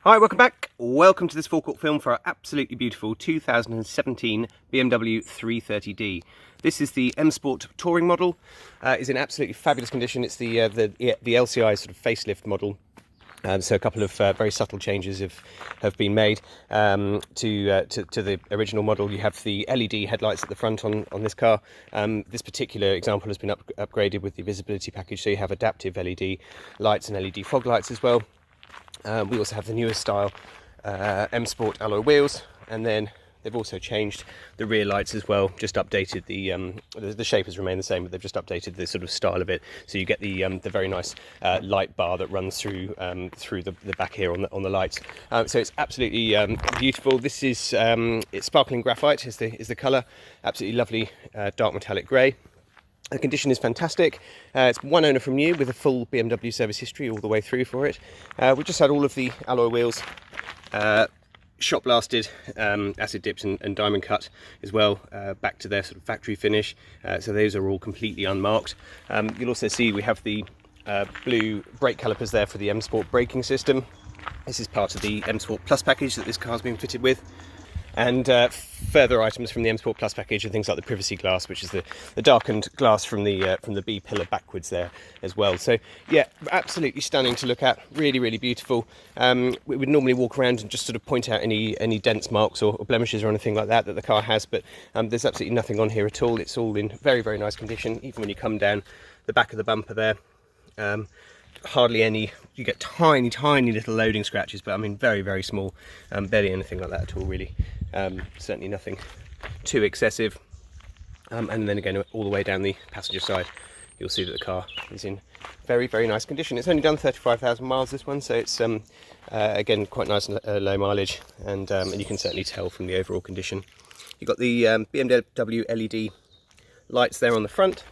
Hi, welcome back. Welcome to this forecourt film for our absolutely beautiful 2017 BMW 330d. This is the M Sport Touring model. It's in absolutely fabulous condition. It's the LCI sort of facelift model. So a couple of very subtle changes have been made to the original model. You have the LED headlights at the front on this car. This particular example has been upgraded with the visibility package, so you have adaptive LED lights and LED fog lights as well. We also have the newest style M Sport alloy wheels, and then they've also changed the rear lights as well. Just updated the shape has remained the same, but they've just updated the sort of style of it. So you get the very nice light bar that runs through the back here on the lights. So it's absolutely beautiful. This is it's sparkling graphite is the colour. Absolutely lovely dark metallic grey. The condition is fantastic. It's one owner from new with a full BMW service history all the way through for it. We just had all of the alloy wheels shot blasted, acid dipped and diamond cut as well, back to their sort of factory finish. So those are all completely unmarked. You'll also see we have the blue brake calipers there for the M Sport braking system. This is part of the M Sport Plus package that this car's been fitted with. And further items from the M Sport Plus package are things like the privacy glass, which is the darkened glass from the B pillar backwards there as well. So yeah, absolutely stunning to look at. Really, really beautiful. We would normally walk around and just sort of point out any dents, marks or blemishes or anything like that the car has, but there's absolutely nothing on here at all. It's all in very, very nice condition. Even when you come down the back of the bumper there, hardly any. You get tiny little loading scratches, but I mean very, very small. Barely anything like that at all, really. Certainly nothing too excessive. And then again, all the way down the passenger side, you'll see that the car is in very, very nice condition. It's only done 35,000 miles, this one, so it's again quite nice and low mileage, and you can certainly tell from the overall condition. You've got the BMW LED lights there on the front.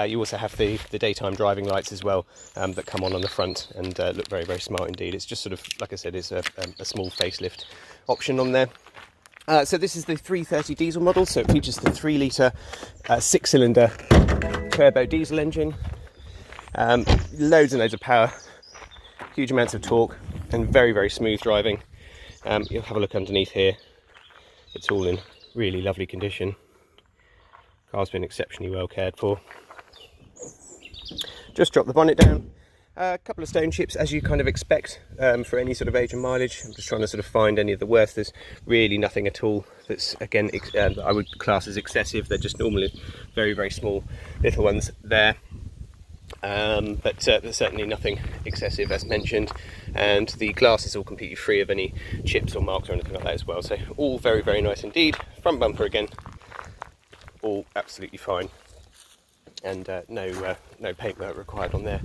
You also have the daytime driving lights as well, that come on the front and look very, very smart indeed. It's just sort of, like I said, it's a small facelift option on there. So this is the 330 diesel model, so it features the 3 litre 6-cylinder turbo diesel engine. Loads and loads of power, huge amounts of torque, and very, very smooth driving. You'll have a look underneath here. It's all in really lovely condition. Car's been exceptionally well cared for. Just drop the bonnet down. A couple of stone chips, as you kind of expect for any sort of age and mileage. I'm just trying to sort of find any of the worst. There's really nothing at all that's, again, I would class as excessive. They're just normally very, very small little ones there. But there's certainly nothing excessive, as mentioned. And the glass is all completely free of any chips or marks or anything like that as well. So all very, very nice indeed. Front bumper again, all absolutely fine. And no paintwork required on there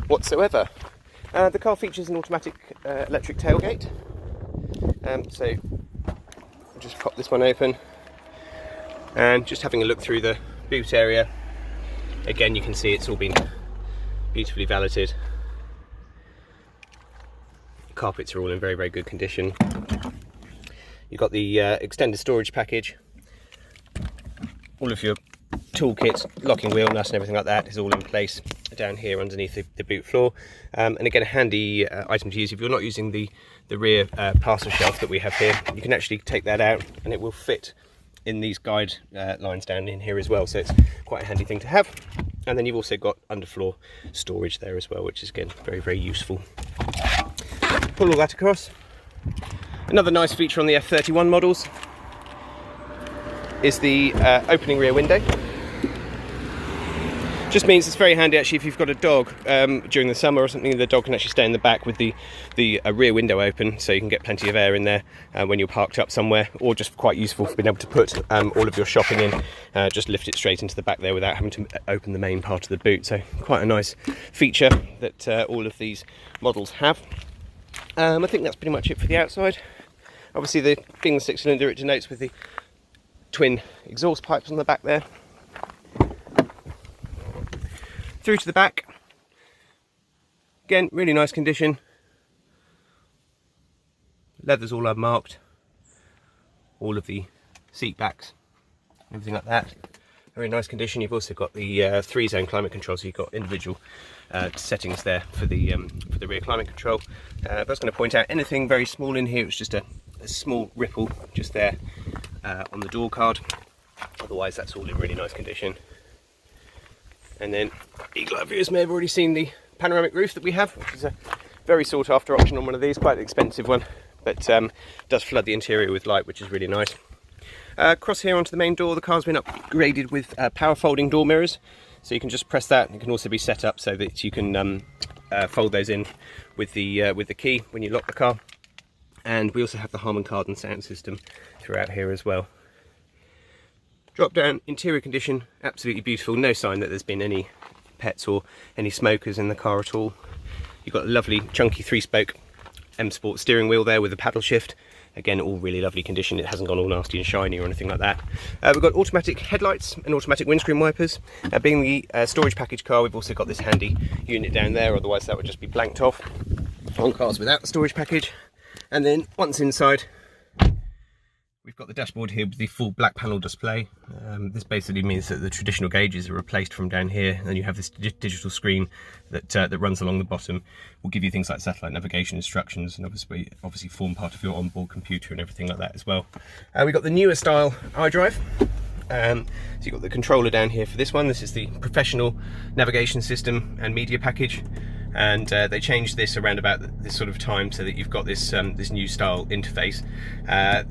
whatsoever. The car features an automatic electric tailgate, so I'll just pop this one open, and just having a look through the boot area, again you can see it's all been beautifully valeted. The carpets are all in very, very good condition. You've got the extended storage package, all of your toolkit, locking wheel nut and everything like that is all in place down here underneath the boot floor. And again, a handy item to use if you're not using the rear parcel shelf that we have here. You can actually take that out and it will fit in these guide lines down in here as well, so it's quite a handy thing to have. And then you've also got underfloor storage there as well, which is again very, very useful. Pull all that across. Another nice feature on the F31 models is the opening rear window. Just means it's very handy actually if you've got a dog during the summer or something. The dog can actually stay in the back with the rear window open, so you can get plenty of air in there when you're parked up somewhere, or just quite useful for being able to put all of your shopping in. Just lift it straight into the back there without having to open the main part of the boot. So quite a nice feature that all of these models have. I think that's pretty much it for the outside. Obviously, being the 6-cylinder, it denotes with the twin exhaust pipes on the back there. Through to the back, again, really nice condition. Leather's all unmarked. All of the seat backs, everything like that. Very nice condition. You've also got the 3-zone climate control, so you've got individual settings there for the rear climate control. But I was going to point out anything very small in here. It's just a small ripple just there on the door card. Otherwise, that's all in really nice condition. And then eagle-eye viewers may have already seen the panoramic roof that we have, which is a very sought after option on one of these, quite an expensive one, but does flood the interior with light, which is really nice. Across here onto the main door, the car's been upgraded with power folding door mirrors, so you can just press that, and it can also be set up so that you can fold those in with the key when you lock the car. And we also have the Harman Kardon sound system throughout here as well. Drop down interior condition, absolutely beautiful. No sign that there's been any pets or any smokers in the car at all. You've got a lovely chunky 3-spoke M Sport steering wheel there with a paddle shift. Again, all really lovely condition. It hasn't gone all nasty and shiny or anything like that. We've got automatic headlights and automatic windscreen wipers. Being the storage package car, we've also got this handy unit down there, otherwise that would just be blanked off on cars without the storage package. And then once inside, we've got the dashboard here with the full black panel display. This basically means that the traditional gauges are replaced from down here, and you have this digital screen that runs along the bottom. Will give you things like satellite navigation instructions, and obviously form part of your onboard computer and everything like that as well. We've got the newer style iDrive. So you've got the controller down here for this one. This is the professional navigation system and media package. And they changed this around about this sort of time so that you've got this this new style interface.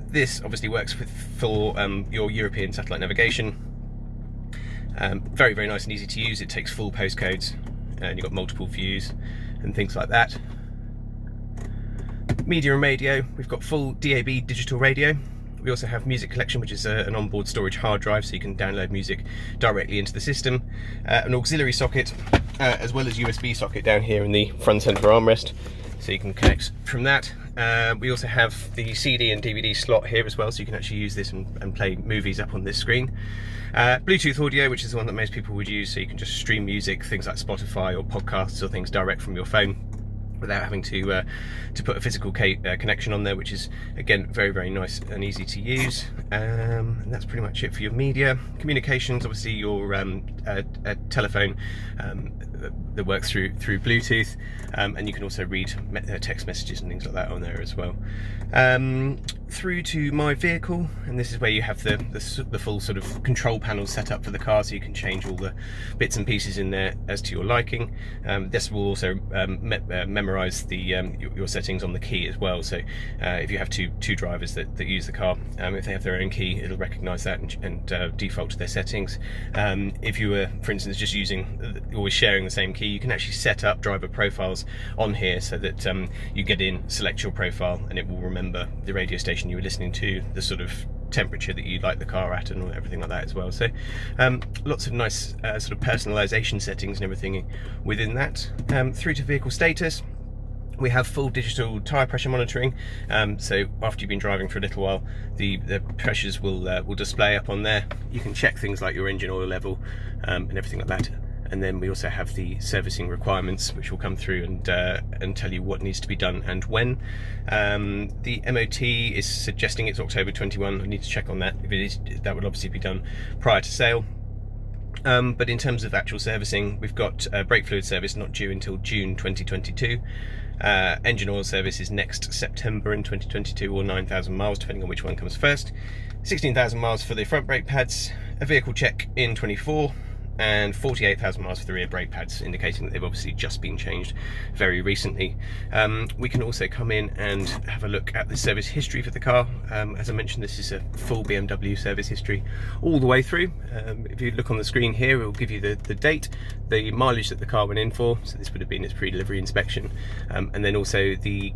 This obviously works for your European satellite navigation. Very, very nice and easy to use. It takes full postcodes, and you've got multiple views and things like that. Media and radio, we've got full DAB digital radio. We also have music collection, which is an onboard storage hard drive, so you can download music directly into the system. An auxiliary socket, as well as USB socket down here in the front centre armrest, so you can connect from that. We also have the CD and DVD slot here as well, so you can actually use this and play movies up on this screen. Bluetooth audio, which is the one that most people would use, so you can just stream music, things like Spotify or podcasts or things direct from your phone, without having to put a physical connection on there, which is again very, very nice and easy to use. And that's pretty much it for your media. Communications, obviously your telephone that works through Bluetooth, and you can also read text messages and things like that on there as well. Through to my vehicle, and this is where you have the full sort of control panel set up for the car, so you can change all the bits and pieces in there as to your liking. This will also memorize your settings on the key as well, so if you have two drivers that use the car, if they have their own key, it'll recognize that and default to their settings. If you were, for instance, just always sharing the same key, you can actually set up driver profiles on here so that you get in, select your profile, and it will remember the radio station you were listening to, the sort of temperature that you like the car at, and everything like that as well. So lots of nice sort of personalization settings and everything within that. Through to vehicle status, we have full digital tyre pressure monitoring, so after you've been driving for a little while, the pressures will display up on there. You can check things like your engine oil level and everything like that. And then we also have the servicing requirements, which will come through and tell you what needs to be done and when. The MOT is suggesting it's October 21. I need to check on that. If it is, that would obviously be done prior to sale. But in terms of actual servicing, we've got brake fluid service not due until June 2022. Engine oil service is next September in 2022, or 9,000 miles, depending on which one comes first. 16,000 miles for the front brake pads, a vehicle check in 24, and 48,000 miles for the rear brake pads, indicating that they've obviously just been changed very recently. We can also come in and have a look at the service history for the car. As I mentioned, this is a full BMW service history all the way through. If you look on the screen here, it will give you the date, the mileage that the car went in for, so this would have been its pre-delivery inspection, and then also the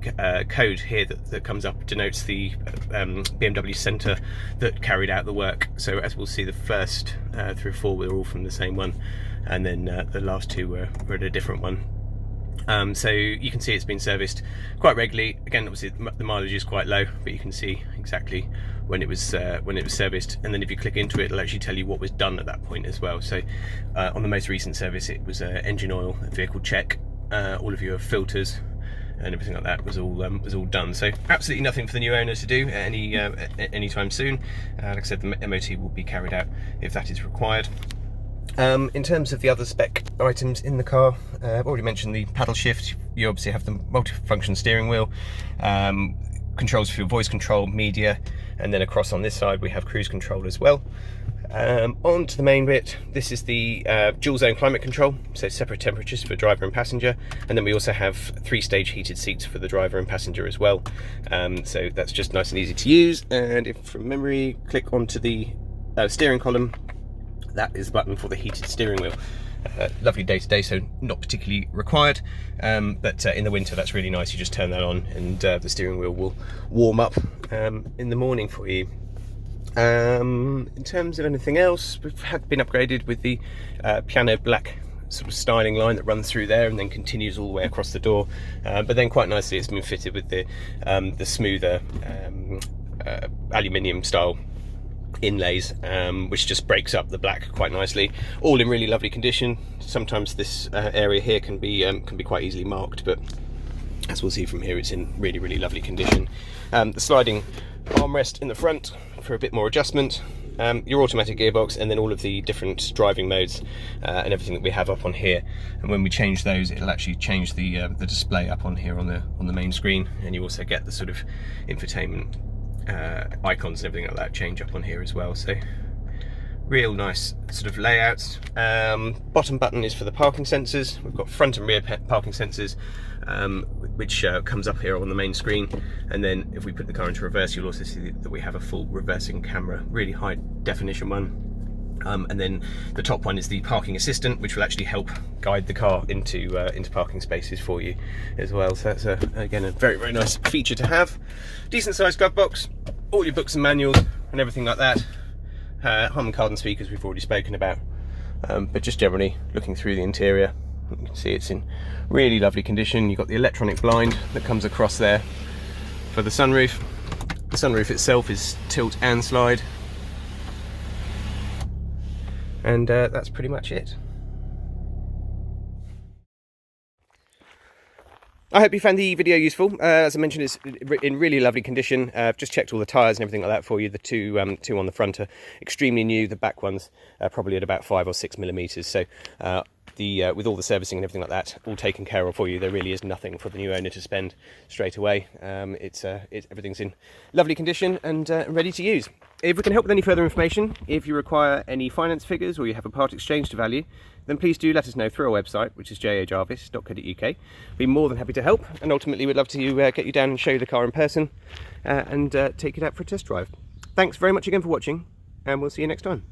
code here that comes up denotes the BMW centre that carried out the work. So as we'll see, the first 3 or 4 were all from the same one, and then the last 2 were at a different one. So you can see it's been serviced quite regularly. Again, obviously the mileage is quite low, but you can see exactly when it was serviced, and then if you click into it, it'll actually tell you what was done at that point as well. So on the most recent service, it was engine oil, vehicle check, all of your filters, and everything like that was all done. So absolutely nothing for the new owner to do anytime soon. Like I said, the MOT will be carried out if that is required. In terms of the other spec items in the car, I've already mentioned the paddle shift. You obviously have the multi-function steering wheel, controls for your voice control, media, and then across on this side we have cruise control as well. On to the main bit. This is the dual zone climate control, so separate temperatures for driver and passenger, and then we also have 3-stage heated seats for the driver and passenger as well. So that's just nice and easy to use. And if from memory, click onto the steering column, that is the button for the heated steering wheel. Lovely day to day, so not particularly required, but in the winter that's really nice. You just turn that on and the steering wheel will warm up in the morning for you. In terms of anything else, we've been upgraded with the piano black sort of styling line that runs through there and then continues all the way across the door, but then quite nicely it's been fitted with the smoother aluminium style inlays, which just breaks up the black quite nicely. All in really lovely condition. Sometimes this area here can be quite easily marked, but as we'll see from here, it's in really lovely condition. The sliding armrest in the front for a bit more adjustment, your automatic gearbox, and then all of the different driving modes and everything that we have up on here. And when we change those, it'll actually change the display up on here on the main screen, and you also get the sort of infotainment icons and everything like that change up on here as well. So real nice sort of layouts. Bottom button is for the parking sensors. We've got front and rear parking sensors, which comes up here on the main screen, and then if we put the car into reverse, you'll also see that we have a full reversing camera, really high definition one. And then the top one is the parking assistant, which will actually help guide the car into parking spaces for you as well. So that's again a very nice feature to have. Decent sized glove box, all your books and manuals and everything like that. Harman Kardon speakers we've already spoken about, but just generally looking through the interior, you can see it's in really lovely condition. You've got the electronic blind that comes across there for the sunroof. The sunroof itself is tilt and slide. And that's pretty much it. I hope you found the video useful. As I mentioned, it's in really lovely condition. I've just checked all the tyres and everything like that for you. The two on the front are extremely new. The back ones are probably at about 5 or 6 millimeters. So with all the servicing and everything like that all taken care of for you, there really is nothing for the new owner to spend straight away. Everything's in lovely condition and ready to use. If we can help with any further information, if you require any finance figures or you have a part exchange to value, then please do let us know through our website, which is jajarvis.co.uk. Be more than happy to help, and ultimately we'd love to get you down and show you the car in person and take it out for a test drive. Thanks very much again for watching, and we'll see you next time.